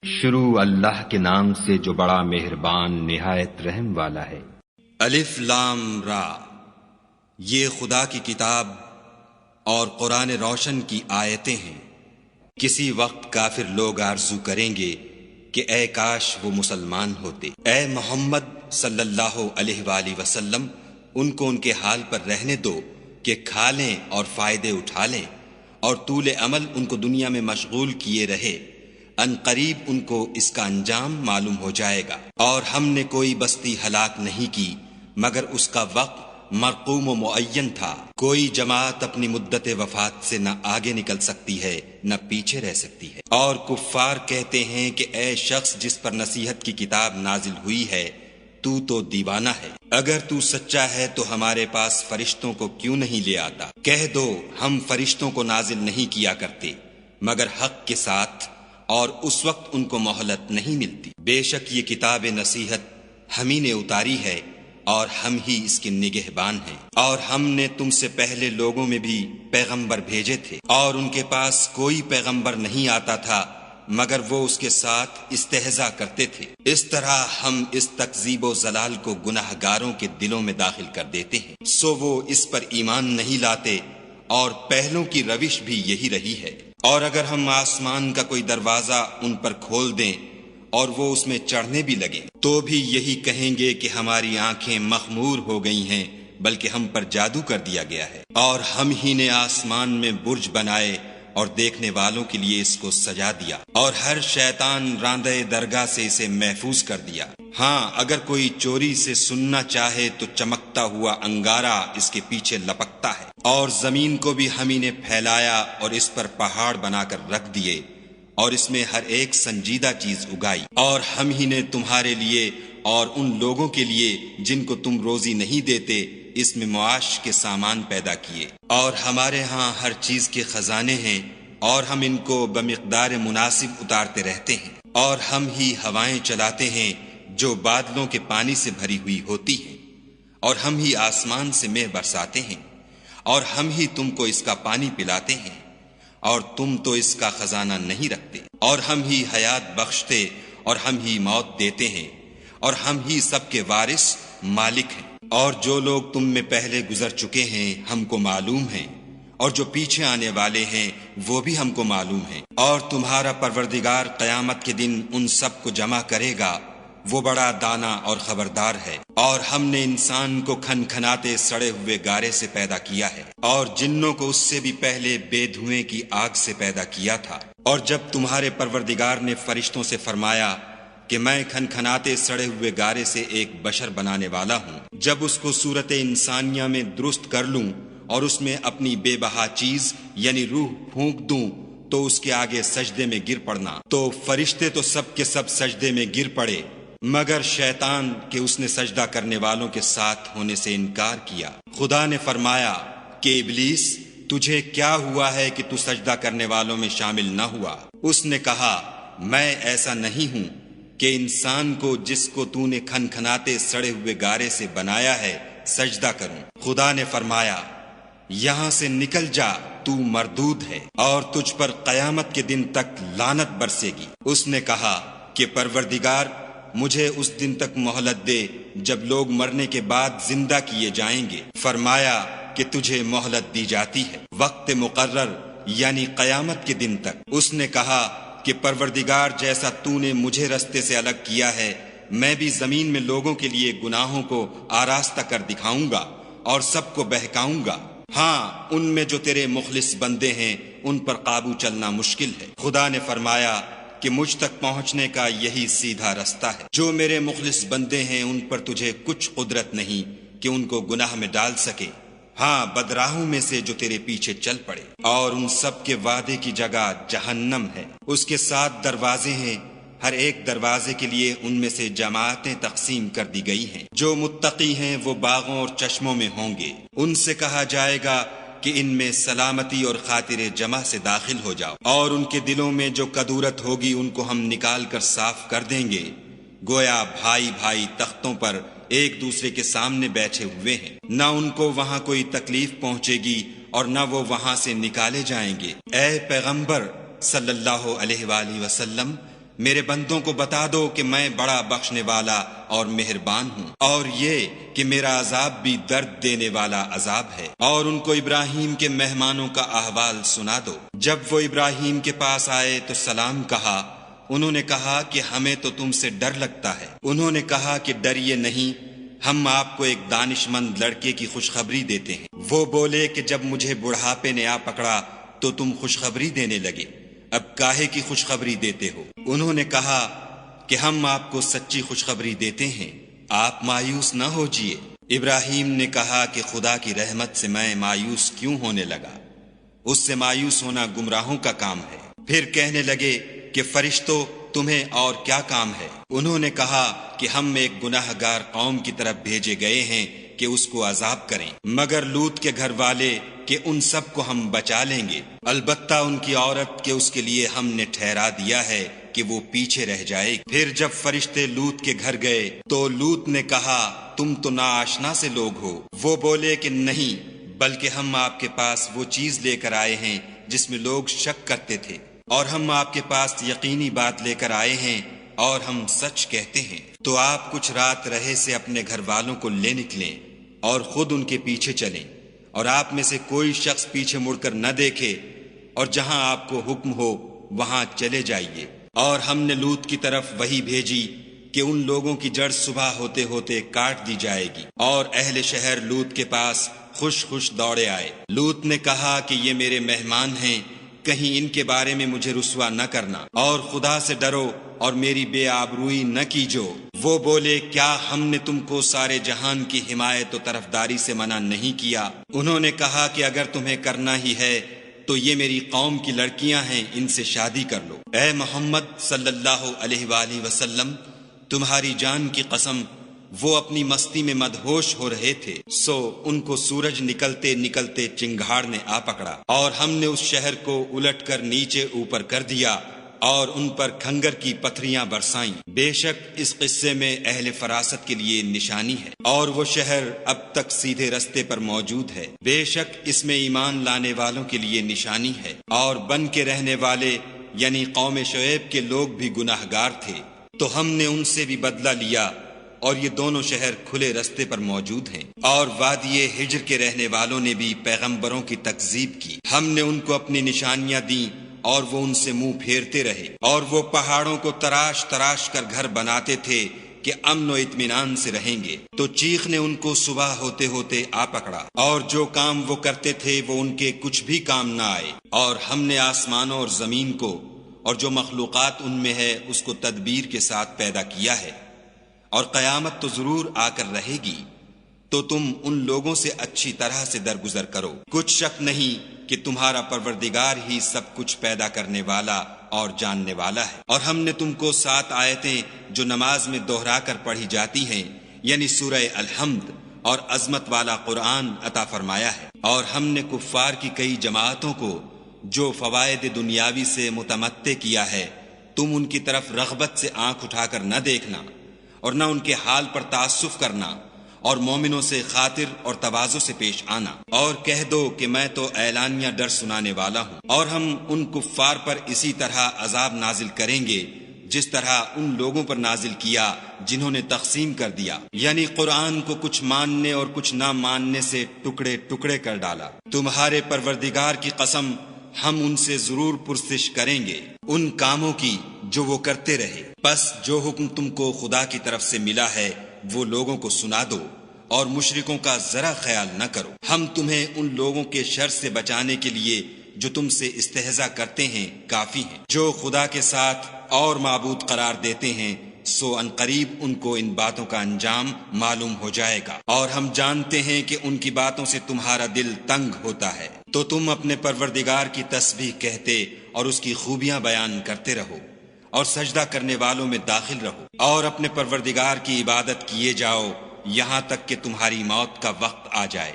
شروع اللہ کے نام سے جو بڑا مہربان نہایت رحم والا ہے۔ الف لام را، یہ خدا کی کتاب اور قرآن روشن کی آیتیں ہیں۔ کسی وقت کافر لوگ آرزو کریں گے کہ اے کاش وہ مسلمان ہوتے۔ اے محمد صلی اللہ علیہ وآلہ وسلم، ان کو ان کے حال پر رہنے دو کہ کھا لیں اور فائدے اٹھا لیں، اور طول عمل ان کو دنیا میں مشغول کیے رہے۔ ان قریب ان کو اس کا انجام معلوم ہو جائے گا۔ اور ہم نے کوئی بستی ہلاک نہیں کی مگر اس کا وقت مرقوم و معین تھا۔ کوئی جماعت اپنی مدت وفات سے نہ آگے نکل سکتی ہے نہ پیچھے رہ سکتی ہے۔ اور کفار کہتے ہیں کہ اے شخص جس پر نصیحت کی کتاب نازل ہوئی ہے، تو دیوانہ ہے۔ اگر تو سچا ہے تو ہمارے پاس فرشتوں کو کیوں نہیں لے آتا؟ کہہ دو ہم فرشتوں کو نازل نہیں کیا کرتے مگر حق کے ساتھ، اور اس وقت ان کو مہلت نہیں ملتی۔ بے شک یہ کتاب نصیحت ہم ہی نے اتاری ہے اور ہم ہی اس کے نگہبان ہیں۔ اور ہم نے تم سے پہلے لوگوں میں بھی پیغمبر بھیجے تھے، اور ان کے پاس کوئی پیغمبر نہیں آتا تھا مگر وہ اس کے ساتھ استہزاء کرتے تھے۔ اس طرح ہم اس تکذیب و ضلال کو گناہ گاروں کے دلوں میں داخل کر دیتے ہیں، سو وہ اس پر ایمان نہیں لاتے، اور پہلوں کی روش بھی یہی رہی ہے۔ اور اگر ہم آسمان کا کوئی دروازہ ان پر کھول دیں اور وہ اس میں چڑھنے بھی لگیں تو بھی یہی کہیں گے کہ ہماری آنکھیں مخمور ہو گئی ہیں، بلکہ ہم پر جادو کر دیا گیا ہے۔ اور ہم ہی نے آسمان میں برج بنائے اور دیکھنے والوں کے لیے اس کو سجا دیا، اور ہر شیطان راندہ درگاہ سے اسے محفوظ کر دیا۔ ہاں اگر کوئی چوری سے سننا چاہے تو چمکتا ہوا انگارہ اس کے پیچھے لپکتا ہے۔ اور زمین کو بھی ہم ہی نے پھیلایا اور اس پر پہاڑ بنا کر رکھ دیے، اور اس میں ہر ایک سنجیدہ چیز اگائی۔ اور ہم ہی نے تمہارے لیے اور ان لوگوں کے لیے جن کو تم روزی نہیں دیتے اس میں معاش کے سامان پیدا کیے۔ اور ہمارے ہاں ہر چیز کے خزانے ہیں، اور ہم ان کو بمقدار مناسب اتارتے رہتے ہیں۔ اور ہم ہی ہوائیں چلاتے ہیں جو بادلوں کے پانی سے بھری ہوئی ہوتی ہیں، اور ہم ہی آسمان سے مے برساتے ہیں، اور ہم ہی تم کو اس کا پانی پلاتے ہیں، اور تم تو اس کا خزانہ نہیں رکھتے۔ اور ہم ہی حیات بخشتے اور ہم ہی موت دیتے ہیں، اور ہم ہی سب کے وارث مالک ہیں۔ اور جو لوگ تم میں پہلے گزر چکے ہیں ہم کو معلوم ہیں، اور جو پیچھے آنے والے ہیں وہ بھی ہم کو معلوم ہیں۔ اور تمہارا پروردگار قیامت کے دن ان سب کو جمع کرے گا، وہ بڑا دانا اور خبردار ہے۔ اور ہم نے انسان کو کھنکھناتے سڑے ہوئے گارے سے پیدا کیا ہے، اور جنوں کو اس سے بھی پہلے بے دھوئیں کی آگ سے پیدا کیا تھا۔ اور جب تمہارے پروردگار نے فرشتوں سے فرمایا کہ میں کھنکھناتے سڑے ہوئے گارے سے ایک بشر بنانے والا ہوں، جب اس کو صورت انسانیہ میں درست کر لوں اور اس میں اپنی بے بہا چیز یعنی روح پھونک دوں تو اس کے آگے سجدے میں گر پڑنا، تو فرشتے تو سب کے سب سجدے میں گر پڑے مگر شیطان کہ اس نے سجدہ کرنے والوں کے ساتھ ہونے سے انکار کیا۔ خدا نے فرمایا کہ ابلیس تجھے کیا ہوا ہے کہ تو سجدہ کرنے والوں میں شامل نہ ہوا؟ اس نے کہا میں ایسا نہیں ہوں کہ انسان کو جس کو تو نے کھنکھناتے سڑے ہوئے گارے سے بنایا ہے سجدہ کروں۔ خدا نے فرمایا یہاں سے نکل جا، تو مردود ہے، اور تجھ پر قیامت کے دن تک لعنت برسے گی۔ اس نے کہا کہ پروردگار مجھے اس دن تک مہلت دے جب لوگ مرنے کے بعد زندہ کیے جائیں گے۔ فرمایا کہ تجھے مہلت دی جاتی ہے وقت مقرر یعنی قیامت کے دن تک۔ اس نے کہا کہ پروردگار جیسا تو نے مجھے رستے سے الگ کیا ہے میں بھی زمین میں لوگوں کے لیے گناہوں کو آراستہ کر دکھاؤں گا اور سب کو بہکاؤں گا۔ ہاں ان میں جو تیرے مخلص بندے ہیں ان پر قابو چلنا مشکل ہے۔ خدا نے فرمایا کہ مجھ تک پہنچنے کا یہی سیدھا رستہ ہے۔ جو میرے مخلص بندے ہیں ان پر تجھے کچھ قدرت نہیں کہ ان کو گناہ میں ڈال سکے، ہاں بدراہوں میں سے جو تیرے پیچھے چل پڑے۔ اور ان سب کے وعدے کی جگہ جہنم ہے، اس کے 7 دروازے ہیں، ہر ایک دروازے کے لیے ان میں سے جماعتیں تقسیم کر دی گئی ہیں۔ جو متقی ہیں وہ باغوں اور چشموں میں ہوں گے، ان سے کہا جائے گا کہ ان میں سلامتی اور خاطر جمع سے داخل ہو جاؤ، اور ان کے دلوں میں جو کدورت ہوگی ان کو ہم نکال کر صاف کر دیں گے، گویا بھائی بھائی تختوں پر ایک دوسرے کے سامنے بیٹھے ہوئے ہیں، نہ ان کو وہاں کوئی تکلیف پہنچے گی اور نہ وہ وہاں سے نکالے جائیں گے۔ اے پیغمبر صلی اللہ علیہ وآلہ وسلم، میرے بندوں کو بتا دو کہ میں بڑا بخشنے والا اور مہربان ہوں، اور یہ کہ میرا عذاب بھی درد دینے والا عذاب ہے۔ اور ان کو ابراہیم کے مہمانوں کا احوال سنا دو۔ جب وہ ابراہیم کے پاس آئے تو سلام کہا۔ انہوں نے کہا کہ ہمیں تو تم سے ڈر لگتا ہے۔ انہوں نے کہا کہ ڈریے نہیں، ہم آپ کو ایک دانش مند لڑکے کی خوشخبری دیتے ہیں۔ وہ بولے کہ جب مجھے بڑھاپے نے آ پکڑا تو تم خوشخبری دینے لگے، اب کاہے کی خوشخبری دیتے ہو؟ انہوں نے کہا کہ ہم آپ کو سچی خوشخبری دیتے ہیں، آپ مایوس نہ ہوجیے۔ ابراہیم نے کہا کہ خدا کی رحمت سے میں مایوس کیوں ہونے لگا؟ اس سے مایوس ہونا گمراہوں کا کام ہے۔ پھر کہنے لگے کہ فرشتوں تمہیں اور کیا کام ہے؟ انہوں نے کہا کہ ہم ایک گناہ گار قوم کی طرف بھیجے گئے ہیں کہ اس کو عذاب کریں، مگر لوط کے گھر والے کہ ان سب کو ہم بچا لیں گے، البتہ ان کی عورت کہ اس کے لیے ہم نے ٹھہرا دیا ہے کہ وہ پیچھے رہ جائے گی۔ پھر جب فرشتے لوط کے گھر گئے تو لوط نے کہا تم تو ناآشنا سے لوگ ہو۔ وہ بولے کہ نہیں، بلکہ ہم آپ کے پاس وہ چیز لے کر آئے ہیں جس میں لوگ شک کرتے تھے، اور ہم آپ کے پاس یقینی بات لے کر آئے ہیں اور ہم سچ کہتے ہیں۔ تو آپ کچھ رات رہے سے اپنے گھر والوں کو لے نکلیں اور خود ان کے پیچھے چلیں، اور آپ میں سے کوئی شخص پیچھے مڑ کر نہ دیکھے، اور جہاں آپ کو حکم ہو وہاں چلے جائیے۔ اور ہم نے لوط کی طرف وحی بھیجی کہ ان لوگوں کی جڑ صبح ہوتے ہوتے کاٹ دی جائے گی، اور اہل شہر لوط کے پاس خوش خوش دوڑے آئے۔ لوط نے کہا کہ یہ میرے مہمان ہیں، کہیں ان کے بارے میں مجھے رسوا نہ کرنا، اور خدا سے ڈرو اور میری بے آبروئی نہ کیجو۔ وہ بولے کیا ہم نے تم کو سارے جہان کی حمایت و طرفداری سے منع نہیں کیا؟ انہوں نے کہا کہ اگر تمہیں کرنا ہی ہے تو یہ میری قوم کی لڑکیاں ہیں، ان سے شادی کر لو۔ اے محمد صلی اللہ علیہ وآلہ وسلم، تمہاری جان کی قسم وہ اپنی مستی میں مدہوش ہو رہے تھے، سو ان کو سورج نکلتے نکلتے چنگھاڑ نے آ پکڑا، اور ہم نے اس شہر کو الٹ کر نیچے اوپر کر دیا اور ان پر کھنگر کی پتھریاں برسائیں۔ بے شک اس قصے میں اہل فراست کے لیے نشانی ہے، اور وہ شہر اب تک سیدھے رستے پر موجود ہے۔ بے شک اس میں ایمان لانے والوں کے لیے نشانی ہے، اور بن کے رہنے والے یعنی قوم شعیب کے لوگ بھی گناہ گار تھے، تو ہم نے ان سے بھی بدلہ لیا، اور یہ دونوں شہر کھلے رستے پر موجود ہیں۔ اور وادی ہجر کے رہنے والوں نے بھی پیغمبروں کی تکذیب کی، ہم نے ان کو اپنی نشانیاں دیں اور وہ ان سے منہ پھیرتے رہے، اور وہ پہاڑوں کو تراش تراش کر گھر بناتے تھے کہ امن و اطمینان سے رہیں گے، تو چیخ نے ان کو صبح ہوتے ہوتے آ پکڑا، اور جو کام وہ کرتے تھے وہ ان کے کچھ بھی کام نہ آئے۔ اور ہم نے آسمانوں اور زمین کو اور جو مخلوقات ان میں ہے اس کو تدبیر کے ساتھ پیدا کیا ہے، اور قیامت تو ضرور آ کر رہے گی، تو تم ان لوگوں سے اچھی طرح سے درگزر کرو۔ کچھ شک نہیں کہ تمہارا پروردگار ہی سب کچھ پیدا کرنے والا اور جاننے والا ہے۔ اور ہم نے تم کو 7 آیتیں جو نماز میں دہرا کر پڑھی جاتی ہیں، یعنی سورہ الحمد اور عظمت والا قرآن عطا فرمایا ہے، اور ہم نے کفار کی کئی جماعتوں کو جو فوائد دنیاوی سے متمتع کیا ہے، تم ان کی طرف رغبت سے آنکھ اٹھا کر نہ دیکھنا اور نہ ان کے حال پر تعسف کرنا، اور مومنوں سے خاطر اور تواضع سے پیش آنا، اور کہہ دو کہ میں تو اعلانیہ ڈر سنانے والا ہوں، اور ہم ان کفار پر اسی طرح عذاب نازل کریں گے جس طرح ان لوگوں پر نازل کیا جنہوں نے تقسیم کر دیا، یعنی قرآن کو کچھ ماننے اور کچھ نہ ماننے سے ٹکڑے ٹکڑے کر ڈالا۔ تمہارے پروردگار کی قسم ہم ان سے ضرور پرسش کریں گے ان کاموں کی جو وہ کرتے رہے، پس جو حکم تم کو خدا کی طرف سے ملا ہے وہ لوگوں کو سنا دو، اور مشرکوں کا ذرا خیال نہ کرو۔ ہم تمہیں ان لوگوں کے شر سے بچانے کے لیے جو تم سے استہزاء کرتے ہیں کافی ہیں، جو خدا کے ساتھ اور معبود قرار دیتے ہیں، سو ان قریب ان کو ان باتوں کا انجام معلوم ہو جائے گا، اور ہم جانتے ہیں کہ ان کی باتوں سے تمہارا دل تنگ ہوتا ہے، تو تم اپنے پروردگار کی تسبیح کہتے اور اس کی خوبیاں بیان کرتے رہو، اور سجدہ کرنے والوں میں داخل رہو، اور اپنے پروردگار کی عبادت کیے جاؤ یہاں تک کہ تمہاری موت کا وقت آ جائے۔